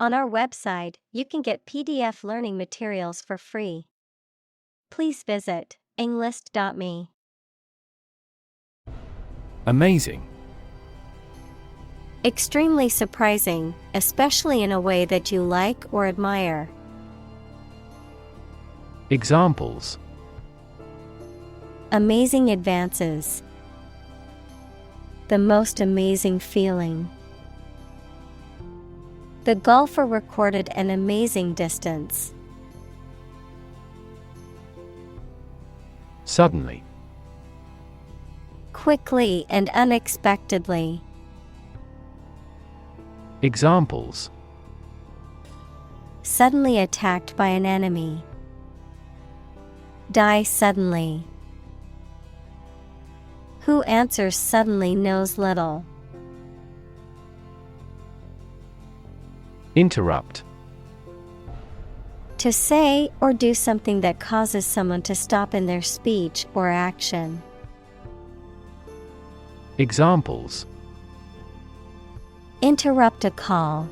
On our website, you can get PDF learning materials for free. Please visit englist.me. Amazing. Extremely surprising, especially in a way that you like or admire. Examples: Amazing advances. The most amazing feeling. The golfer recorded an amazing distance. Suddenly. Quickly and unexpectedly. Examples: Suddenly attacked by an enemy. Die suddenly. Who answers suddenly knows little. Interrupt. To say or do something that causes someone to stop in their speech or action. Examples: Interrupt a call.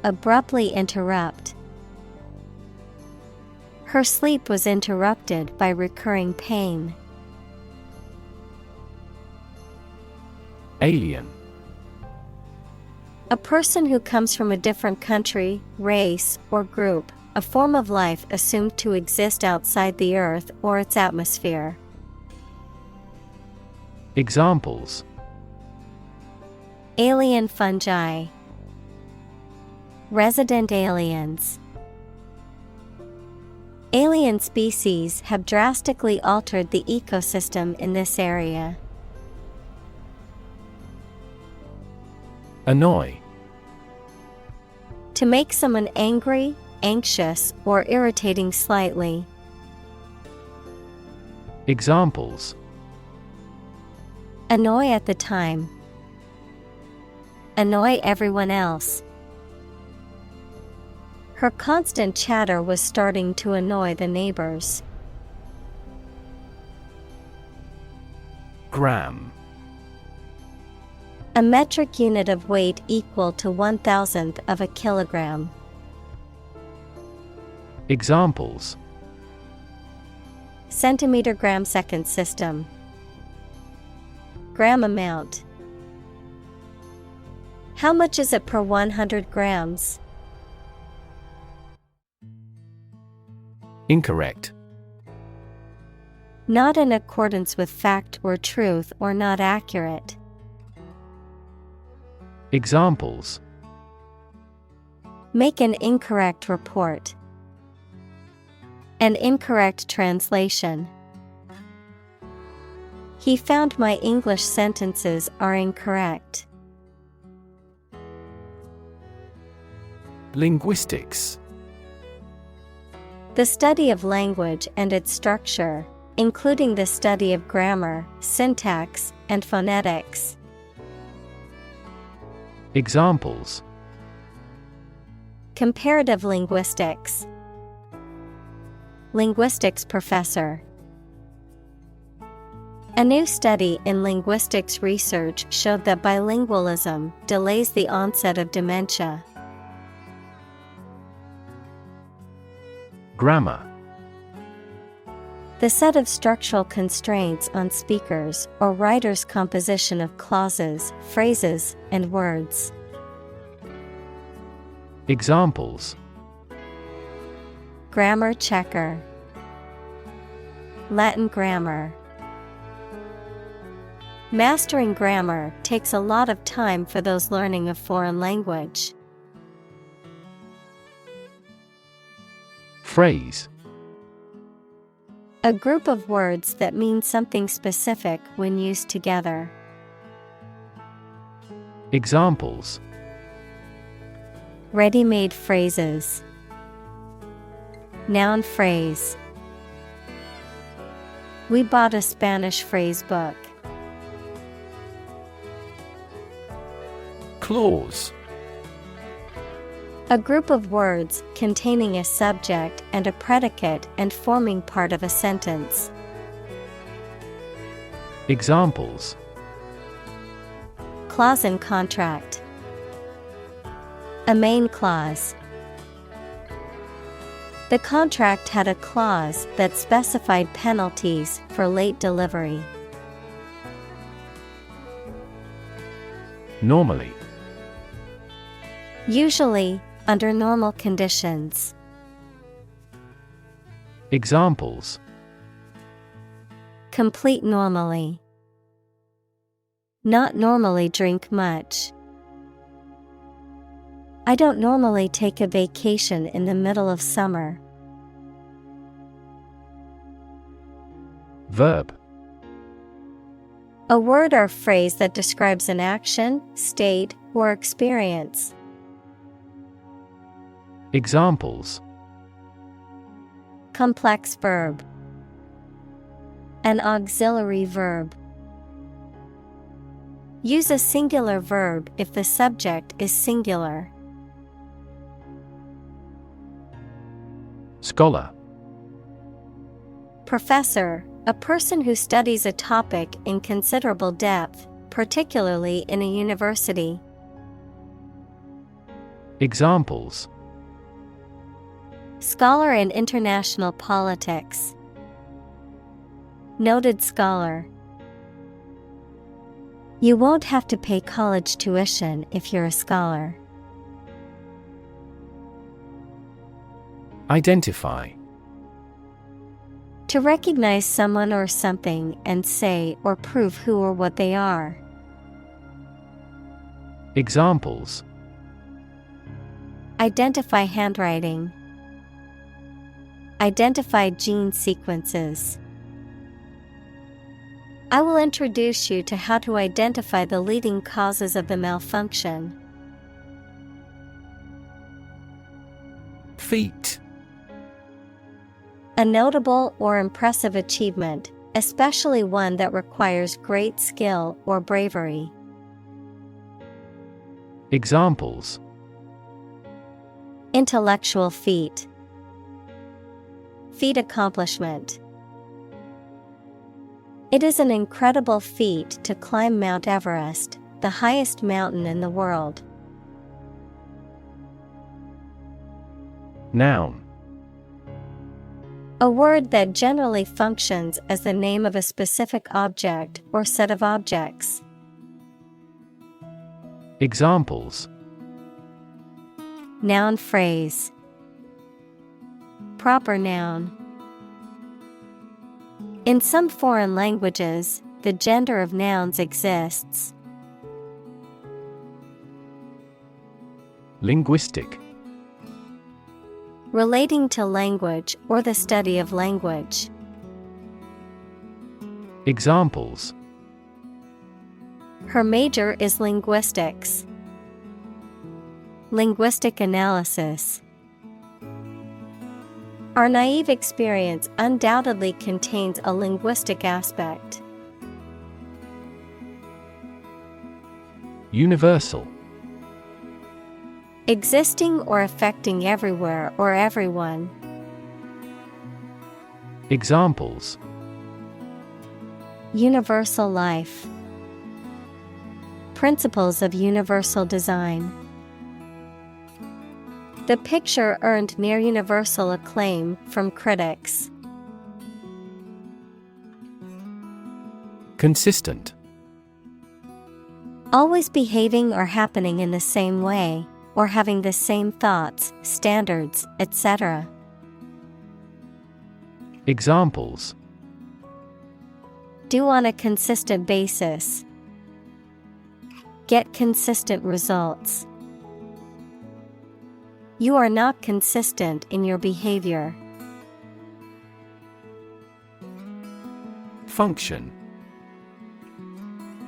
Abruptly interrupt. Her sleep was interrupted by recurring pain. Alien. A person who comes from a different country, race, or group, a form of life assumed to exist outside the Earth or its atmosphere. Examples: Alien fungi. Resident aliens. Alien species have drastically altered the ecosystem in this area. Annoy. To make someone angry, anxious, or irritating slightly. Examples: Annoy at the time. Annoy everyone else. Her constant chatter was starting to annoy the neighbors. Gram. A metric unit of weight equal to 1/1000th of a kilogram. Examples: Centimeter gram second system. Gram amount. How much is it per 100 grams? Incorrect. Not in accordance with fact or truth or not accurate. Examples: Make an incorrect report. An incorrect translation. He found my English sentences are incorrect. Linguistics. The study of language and its structure, including the study of grammar, syntax, and phonetics. Examples: Comparative linguistics. Linguistics professor. A new study in linguistics research showed that bilingualism delays the onset of dementia. Grammar. The set of structural constraints on speakers or writers' composition of clauses, phrases, and words. Examples: Grammar checker. Latin grammar. Mastering grammar takes a lot of time for those learning a foreign language. Phrase. A group of words that mean something specific when used together. Examples: Ready-made phrases. Noun phrase. We bought a Spanish phrase book. Clause. A group of words containing a subject and a predicate and forming part of a sentence. Examples: Clause in contract. A main clause. The contract had a clause that specified penalties for late delivery. Normally. Usually, under normal conditions. Examples: Complete normally. Not normally drink much. I don't normally take a vacation in the middle of summer. Verb: A word or phrase that describes an action, state, or experience. Examples: Complex verb. An auxiliary verb. Use a singular verb if the subject is singular. Scholar: Professor, a person who studies a topic in considerable depth, particularly in a university. Examples: Scholar in international politics. Noted scholar. You won't have to pay college tuition if you're a scholar. Identify: To recognize someone or something and say or prove who or what they are. Examples: Identify handwriting. Identify gene sequences. I will introduce you to how to identify the leading causes of the malfunction. Feat: A notable or impressive achievement, especially one that requires great skill or bravery. Examples: Intellectual feat. Feat accomplishment. It is an incredible feat to climb Mount Everest, the highest mountain in the world. Noun: A word that generally functions as the name of a specific object or set of objects. Examples: Noun phrase. Proper noun. In some foreign languages, the gender of nouns exists. Linguistic: Relating to language or the study of language. Examples: Her major is linguistics. Linguistic analysis. Our naive experience undoubtedly contains a linguistic aspect. Universal: Existing or affecting everywhere or everyone. Examples: Universal life. Principles of universal design. The picture earned near universal acclaim from critics. Consistent: Always behaving or happening in the same way, or having the same thoughts, standards, etc. Examples: Do on a consistent basis. Get consistent results. You are not consistent in your behavior. Function: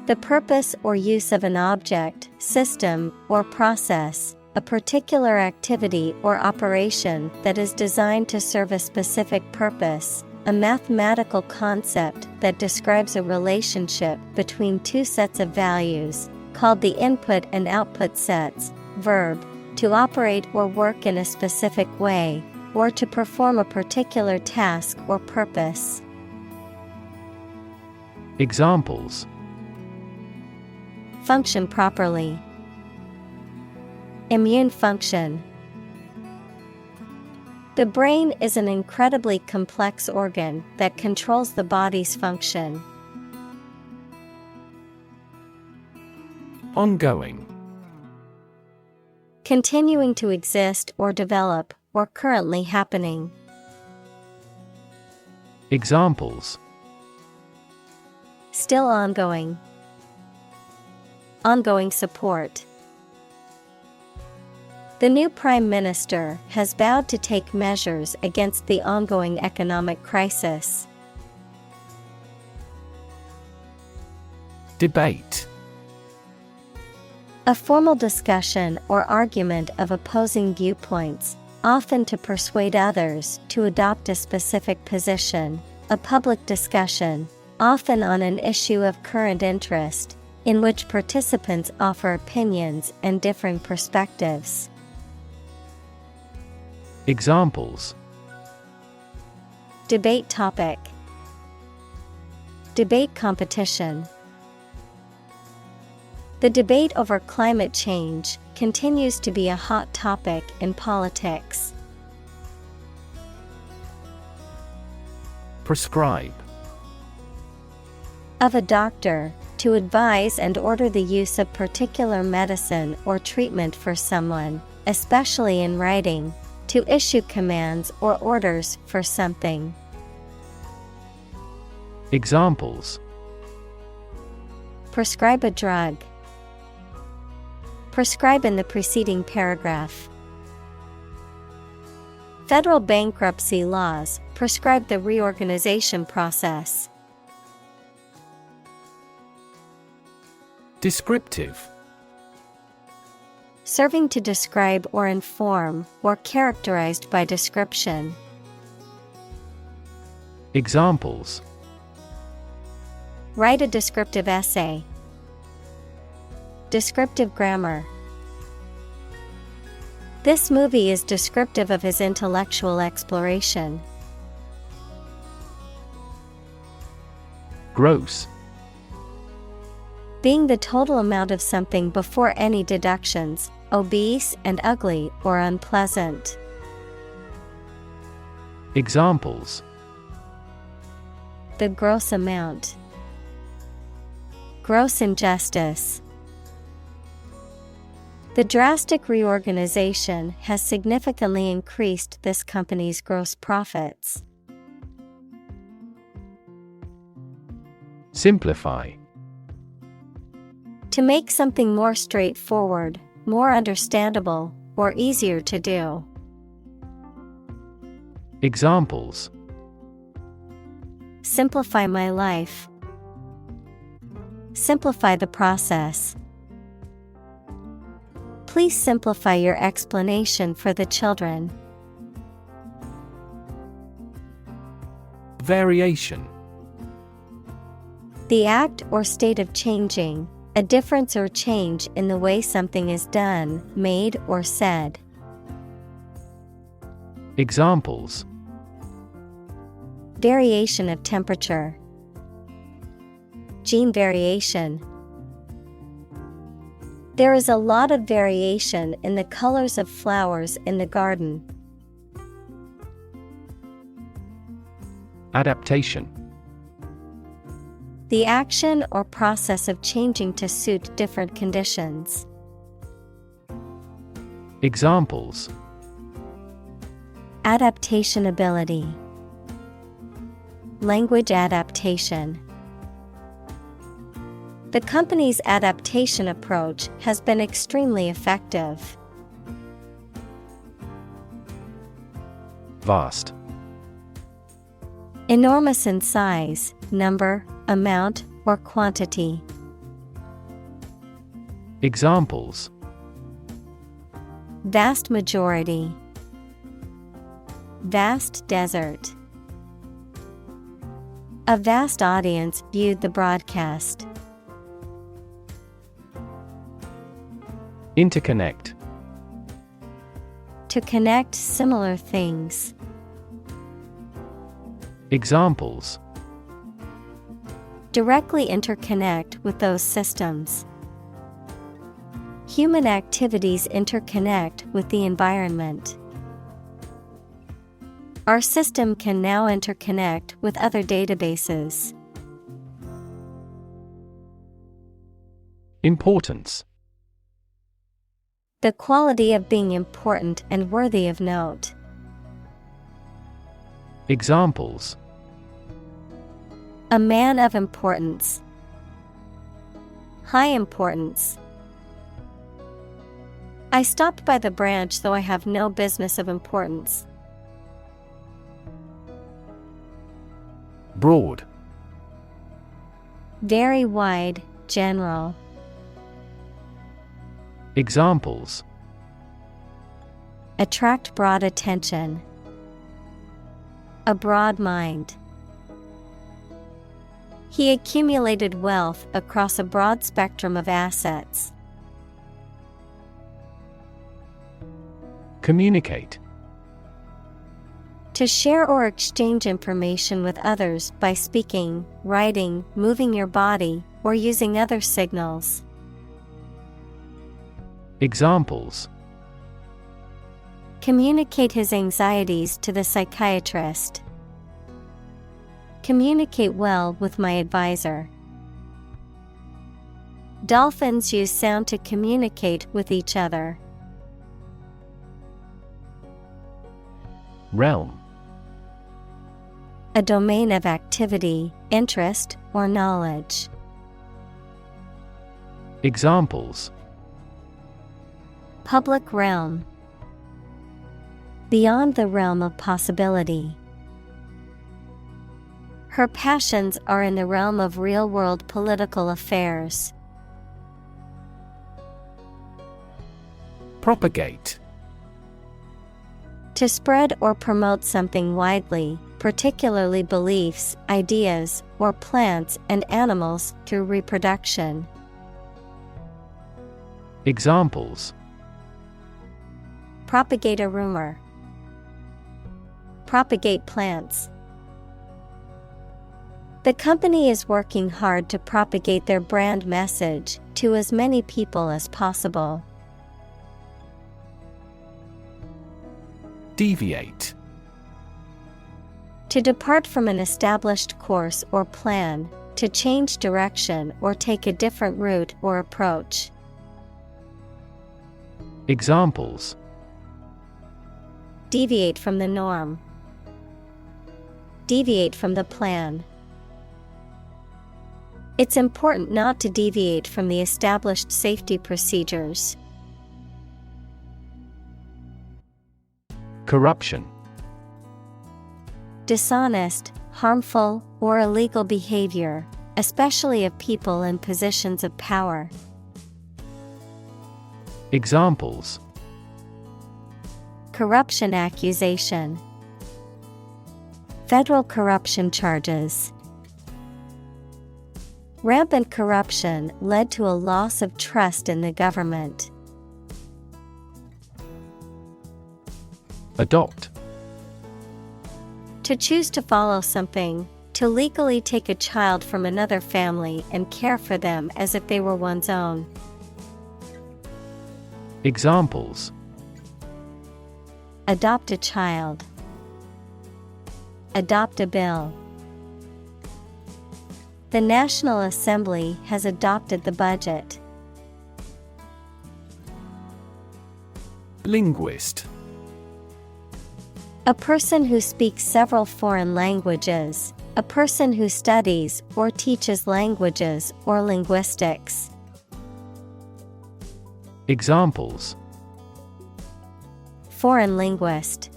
The purpose or use of an object, system, or process, a particular activity or operation that is designed to serve a specific purpose, a mathematical concept that describes a relationship between two sets of values, called the input and output sets. Verb: to operate or work in a specific way, or to perform a particular task or purpose. Examples: Function properly. Immune function. The brain is an incredibly complex organ that controls the body's function. Ongoing. Continuing to exist or develop, or currently happening. Examples: Still ongoing. Ongoing support. The new Prime Minister has vowed to take measures against the ongoing economic crisis. Debate. A formal discussion or argument of opposing viewpoints, often to persuade others to adopt a specific position, a public discussion, often on an issue of current interest, in which participants offer opinions and differing perspectives. Examples: Debate topic. Debate competition. The debate over climate change continues to be a hot topic in politics. Prescribe. Of a doctor, to advise and order the use of particular medicine or treatment for someone, especially in writing. To issue commands or orders for something. Examples: Prescribe a drug. Prescribe in the preceding paragraph. Federal bankruptcy laws prescribe the reorganization process. Descriptive. Serving to describe or inform, or characterized by description. Examples: Write a descriptive essay. Descriptive grammar. This movie is descriptive of his intellectual exploration. Gross. Being the total amount of something before any deductions, obese and ugly or unpleasant. Examples: The gross amount. Gross injustice. The drastic reorganization has significantly increased this company's gross profits. Simplify. To make something more straightforward, more understandable, or easier to do. Examples: Simplify my life. Simplify the process. Please simplify your explanation for the children. Variation. The act or state of changing, a difference or change in the way something is done, made, or said. Examples: Variation of temperature. Gene variation. There is a lot of variation in the colors of flowers in the garden. Adaptation. The action or process of changing to suit different conditions. Examples: Adaptation ability. Language adaptation. The company's adaptation approach has been extremely effective. Vast. Enormous in size, number, amount, or quantity. Examples: Vast majority. Vast desert. A vast audience viewed the broadcast. Interconnect. To connect similar things. Examples: Directly interconnect with those systems. Human activities interconnect with the environment. Our system can now interconnect with other databases. Importance. The quality of being important and worthy of note. Examples. A man of importance. High importance. I stopped by the branch though I have no business of importance. Broad. Very wide, general. Examples. Attract broad attention. A broad mind. He accumulated wealth across a broad spectrum of assets. Communicate. To share or exchange information with others by speaking, writing, moving your body, or using other signals. Examples. Communicate his anxieties to the psychiatrist. Communicate well with my advisor. Dolphins use sound to communicate with each other. Realm. A domain of activity, interest, or knowledge. Examples. Public realm. Beyond the realm of possibility. Her passions are in the realm of real-world political affairs. Propagate. To spread or promote something widely, particularly beliefs, ideas, or plants and animals through reproduction. Examples. Propagate a rumor. Propagate plants. The company is working hard to propagate their brand message to as many people as possible. Deviate. To depart from an established course or plan, to change direction or take a different route or approach. Examples. Deviate from the norm. Deviate from the plan. It's important not to deviate from the established safety procedures. Corruption. Dishonest, harmful, or illegal behavior, especially of people in positions of power. Examples. Corruption accusation. Federal corruption charges. Rampant corruption led to a loss of trust in the government. Adopt. To choose to follow something, to legally take a child from another family and care for them as if they were one's own. Examples. Adopt a child. Adopt a bill. The National Assembly has adopted the budget. Linguist. A person who speaks several foreign languages, a person who studies or teaches languages or linguistics. Examples. Foreign linguist.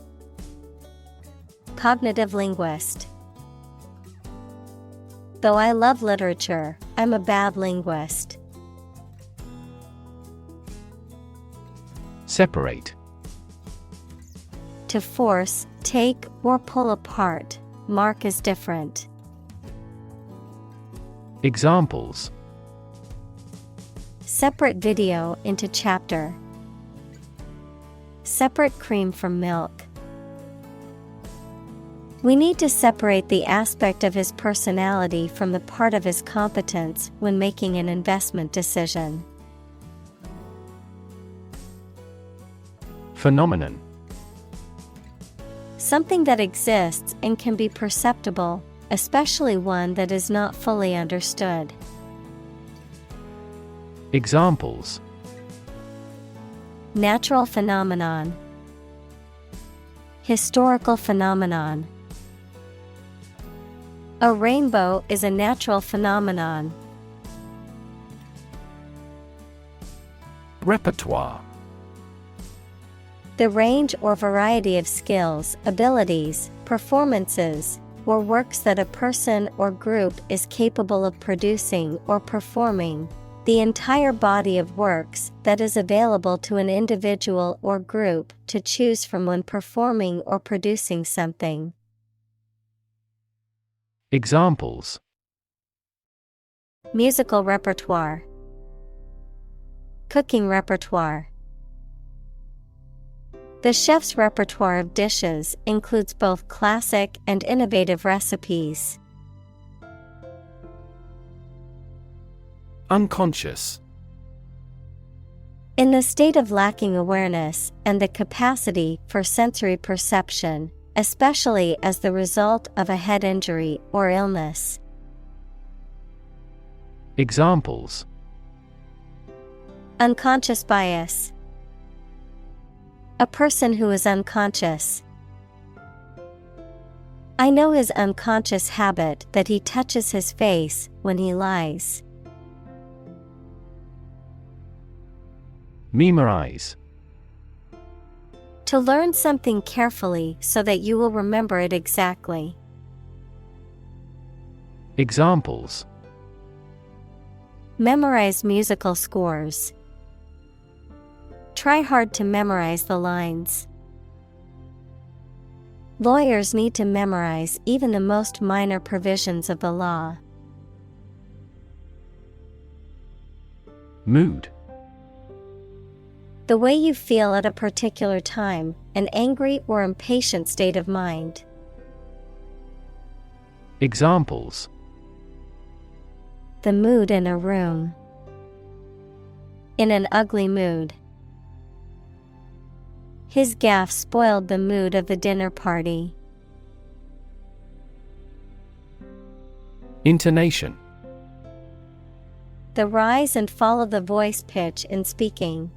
Cognitive linguist. Though I love literature, I'm a bad linguist. Separate. To force, take, or pull apart, mark as different. Examples. Separate video into chapter. Separate cream from milk. We need to separate the aspect of his personality from the part of his competence when making an investment decision. Phenomenon. Something that exists and can be perceptible, especially one that is not fully understood. Examples: Natural phenomenon. Historical phenomenon. A rainbow is a natural phenomenon. Repertoire. The range or variety of skills, abilities, performances, or works that a person or group is capable of producing or performing. The entire body of works that is available to an individual or group to choose from when performing or producing something. Examples: Musical repertoire. Cooking repertoire. The chef's repertoire of dishes includes both classic and innovative recipes. Unconscious. In the state of lacking awareness and the capacity for sensory perception, especially as the result of a head injury or illness. Examples: Unconscious bias. A person who is unconscious. I know his unconscious habit that he touches his face when he lies. Memorize. To learn something carefully so that you will remember it exactly. Examples: Memorize musical scores. Try hard to memorize the lines. Lawyers need to memorize even the most minor provisions of the law. Mood. The way you feel at a particular time, an angry or impatient state of mind. Examples: The mood in a room. In an ugly mood. His gaffe spoiled the mood of the dinner party. Intonation. The rise and fall of the voice pitch in speaking.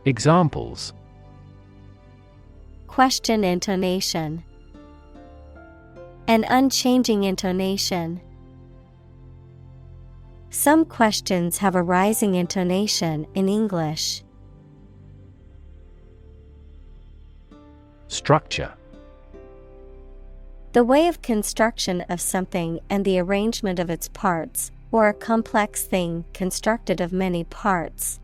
Examples: Question intonation. An unchanging intonation. Some questions have a rising intonation in English. Structure. The way of construction of something and the arrangement of its parts, or a complex thing constructed of many parts.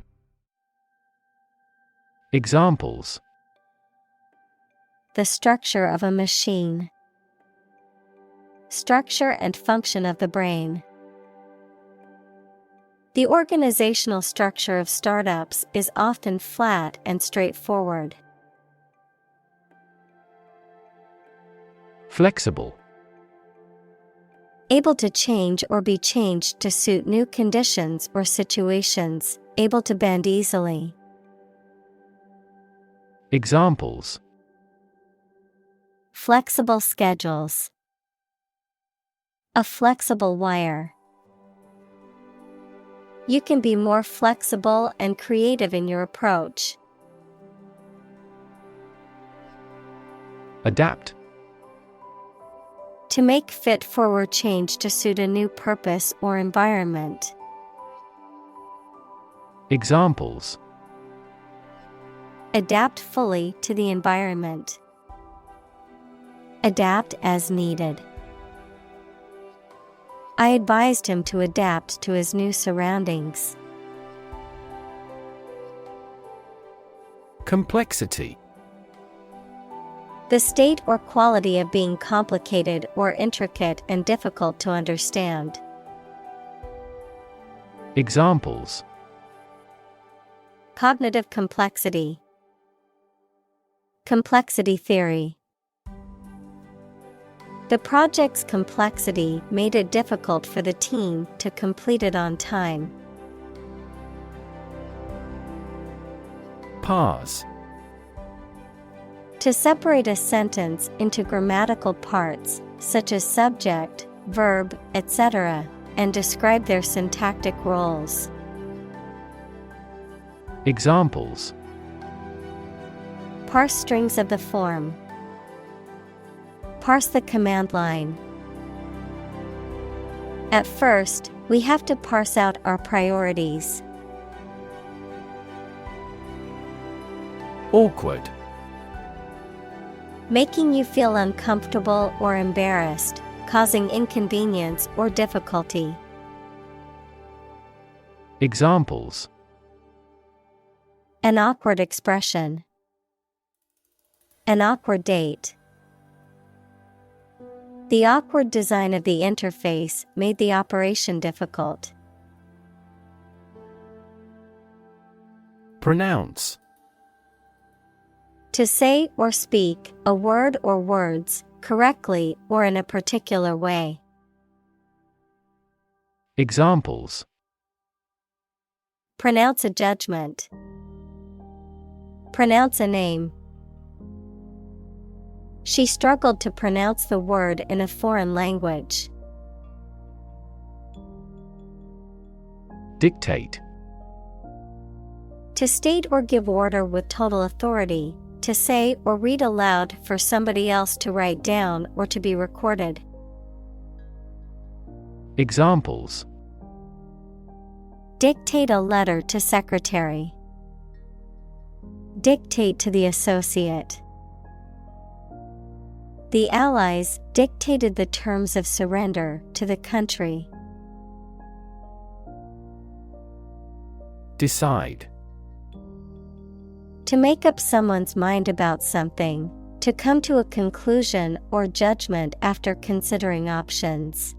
Examples: The structure of a machine. Structure and function of the brain. The organizational structure of startups is often flat and straightforward. Flexible. Able to change or be changed to suit new conditions or situations, able to bend easily. Examples: Flexible schedules. A flexible wire. You can be more flexible and creative in your approach. Adapt. To make fit forward change to suit a new purpose or environment. Examples: Adapt fully to the environment. Adapt as needed. I advised him to adapt to his new surroundings. Complexity. The state or quality of being complicated or intricate and difficult to understand. Examples: Cognitive complexity. Complexity theory. The project's complexity made it difficult for the team to complete it on time. Parse. To separate a sentence into grammatical parts, such as subject, verb, etc., and describe their syntactic roles. Examples: Parse strings of the form. Parse the command line. At first, we have to parse out our priorities. Awkward. Making you feel uncomfortable or embarrassed, causing inconvenience or difficulty. Examples: An awkward expression. An awkward date. The awkward design of the interface made the operation difficult. Pronounce. To say or speak a word or words correctly or in a particular way. Examples: Pronounce a judgment. Pronounce a name. She struggled to pronounce the word in a foreign language. Dictate. To state or give order with total authority, to say or read aloud for somebody else to write down or to be recorded. Examples: Dictate a letter to secretary. Dictate to the associate. The Allies dictated the terms of surrender to the country. Decide. To make up someone's mind about something, to come to a conclusion or judgment after considering options.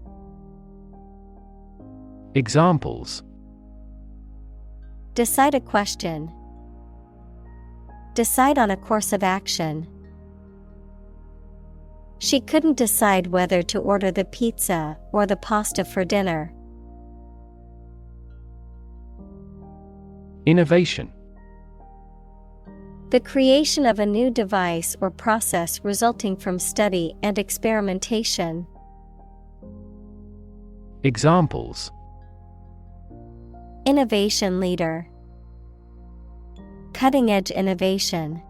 Examples: Decide a question. Decide on a course of action. She couldn't decide whether to order the pizza or the pasta for dinner. Innovation. The creation of a new device or process resulting from study and experimentation. Examples: Innovation leader. Cutting-edge innovation.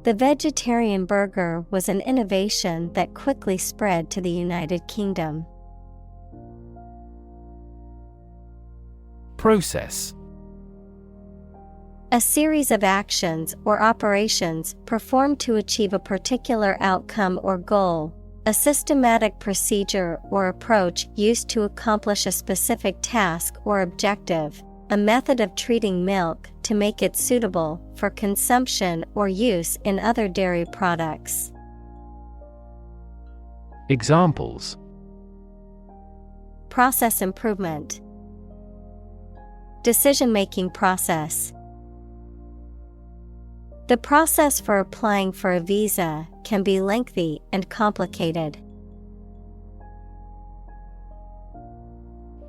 The vegetarian burger was an innovation that quickly spread to the United Kingdom. Process. A series of actions or operations performed to achieve a particular outcome or goal, a systematic procedure or approach used to accomplish a specific task or objective, a method of treating milk to make it suitable for consumption or use in other dairy products. Examples: Process improvement. Decision-making process. The process for applying for a visa can be lengthy and complicated.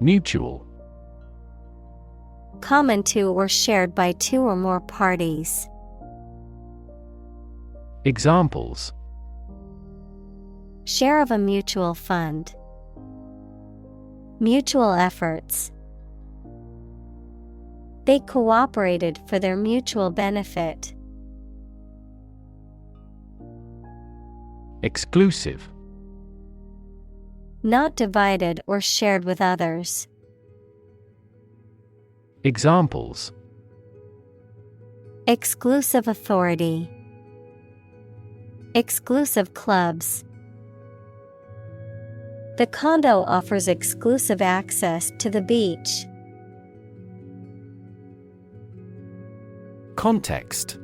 Mutual. Common to or shared by two or more parties. Examples: Share of a mutual fund. Mutual efforts. They cooperated for their mutual benefit. Exclusive. Not divided or shared with others. Examples: Exclusive authority. Exclusive clubs. The condo offers exclusive access to the beach. Context.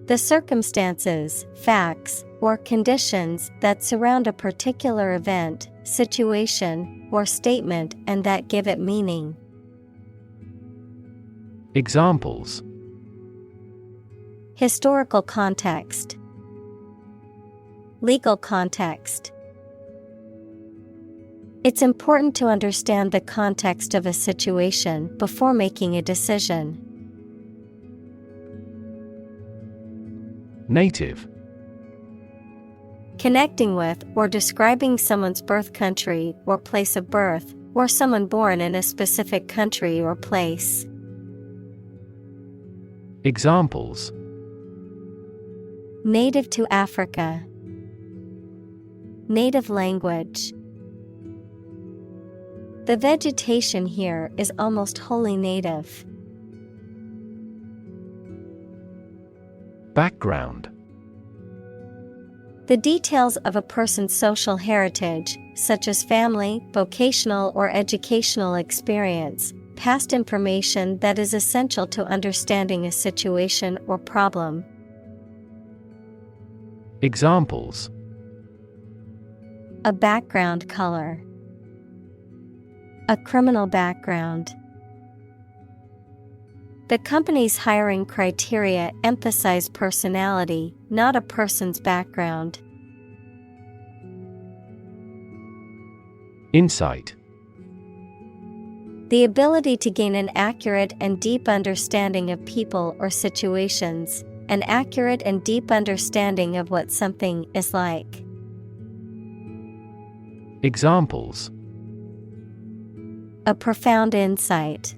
The circumstances, facts, or conditions that surround a particular event, situation, or statement and that give it meaning. Examples: Historical context. Legal context. It's important to understand the context of a situation before making a decision. Native. Connecting with or describing someone's birth country or place of birth, or someone born in a specific country or place. Examples: Native to Africa. Native language. The vegetation here is almost wholly native. Background. The details of a person's social heritage, such as family, vocational or educational experience, past information that is essential to understanding a situation or problem. Examples: A background color. A criminal background. The company's hiring criteria emphasize personality, not a person's background. Insight. The ability to gain an accurate and deep understanding of people or situations, an accurate and deep understanding of what something is like. Examples: A profound insight.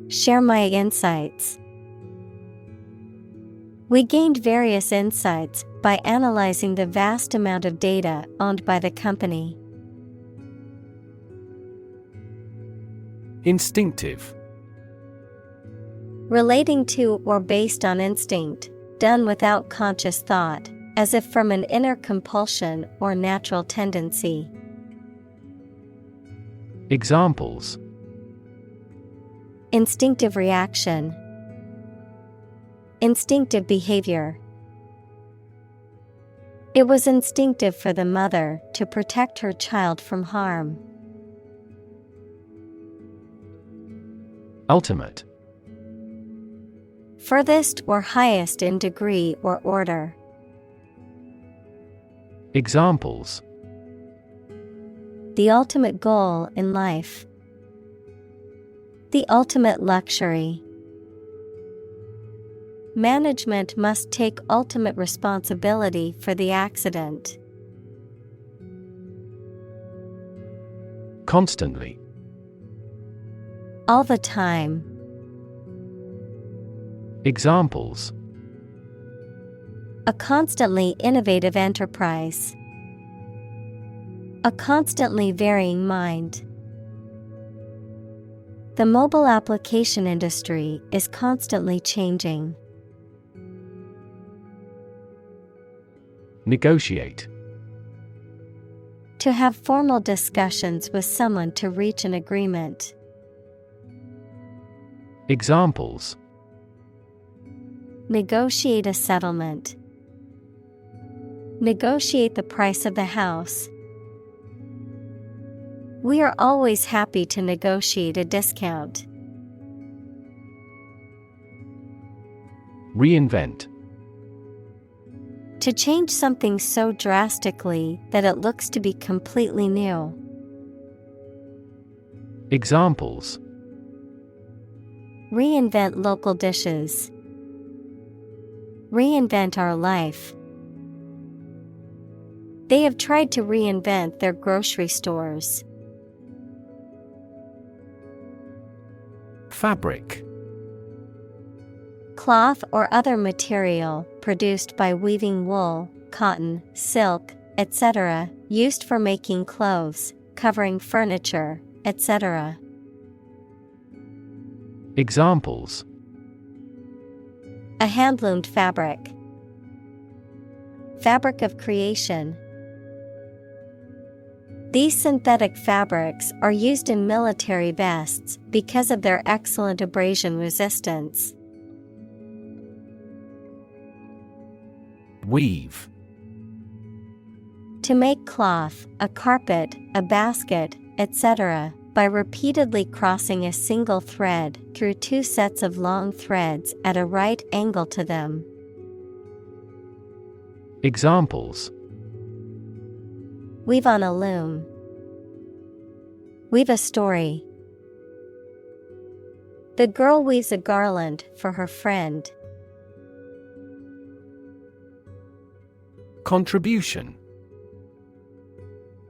Share my insights. We gained various insights by analyzing the vast amount of data owned by the company. Instinctive. Relating to or based on instinct, done without conscious thought, as if from an inner compulsion or natural tendency. Examples: Instinctive reaction. Instinctive behavior. It was instinctive for the mother to protect her child from harm. Ultimate. Furthest or highest in degree or order. Examples: The ultimate goal in life. The ultimate luxury. Management must take ultimate responsibility for the accident. Constantly. All the time. Examples: A constantly innovative enterprise. A constantly varying mind. The mobile application industry is constantly changing. Negotiate. To have formal discussions with someone to reach an agreement. Examples: Negotiate a settlement. Negotiate the price of the house. We are always happy to negotiate a discount. Reinvent. To change something so drastically that it looks to be completely new. Examples: Reinvent local dishes. Reinvent our life. They have tried to reinvent their grocery stores. Fabric. Cloth or other material produced by weaving wool, cotton, silk, etc., used for making clothes, covering furniture, etc. Examples: A hand-loomed fabric. Fabric of creation. These synthetic fabrics are used in military vests because of their excellent abrasion resistance. Weave. To make cloth, a carpet, a basket, etc., by repeatedly crossing a single thread through two sets of long threads at a right angle to them. Examples: Weave on a loom. Weave a story. The girl weaves a garland for her friend. Contribution.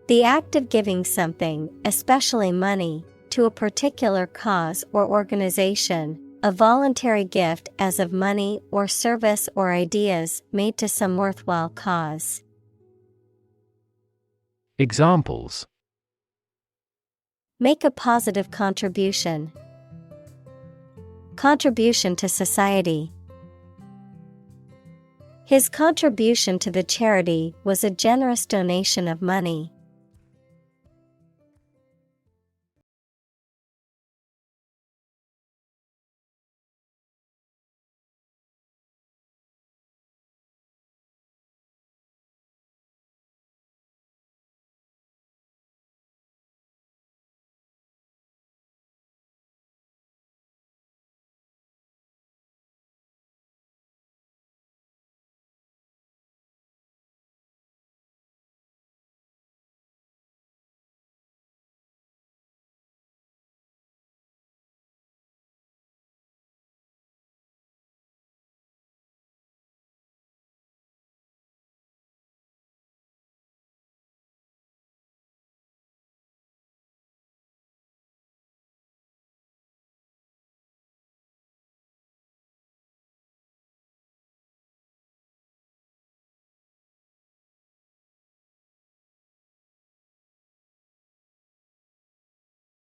The act of giving something, especially money, to a particular cause or organization, a voluntary gift as of money or service or ideas made to some worthwhile cause. Examples. Make a positive contribution. Contribution to society. His contribution to the charity was a generous donation of money.